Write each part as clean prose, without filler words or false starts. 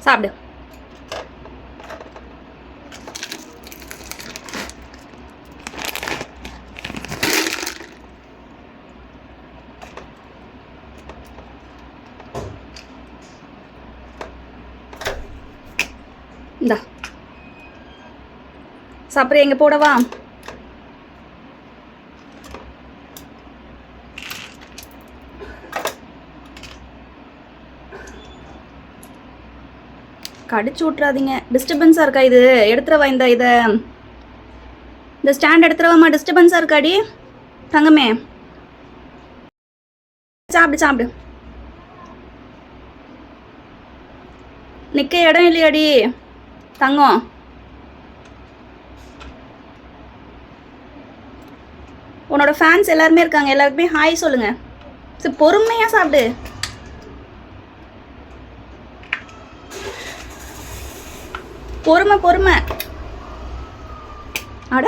சாப்பிடு. இந்தா சாப்பிட்ற. எங்கே போடவா? கடிச்சு விட்றாதீங்க. டிஸ்டர்பன்ஸாக இருக்கா? இது எடுத்துருவா. இந்த ஸ்டாண்ட் எடுத்துருவாம்மா. டிஸ்டர்பன்ஸாக இருக்காடி தங்கமே. சாப்பிடு சாப்பிடு. நிற்க இடம் இல்லையாடி தங்கம்? உன்னோட ஃபேன்ஸ் எல்லாருமே இருக்காங்க. எல்லாருக்குமே ஹாய் சொல்லுங்க. சரி பொறுமையாக சாப்பிடு. பொறுமை. அட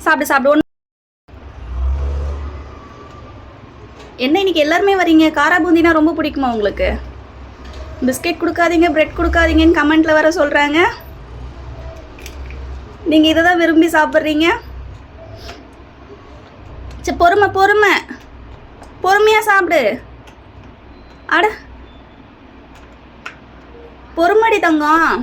சாப்பிடு சாப்பிடு. ஒன்று என்ன இன்னைக்கு எல்லாருமே வரீங்க? காரா பூந்தினா ரொம்ப பிடிக்குமா உங்களுக்கு? பிஸ்கெட் கொடுக்காதீங்க, பிரெட் கொடுக்காதீங்கன்னு கமெண்ட்டில் வர சொல்கிறாங்க. நீங்கள் இதை தான் விரும்பி சாப்பிட்றீங்க. சரி பொறுமையாக சாப்பிடு. அட பொறுமடி தங்கம்.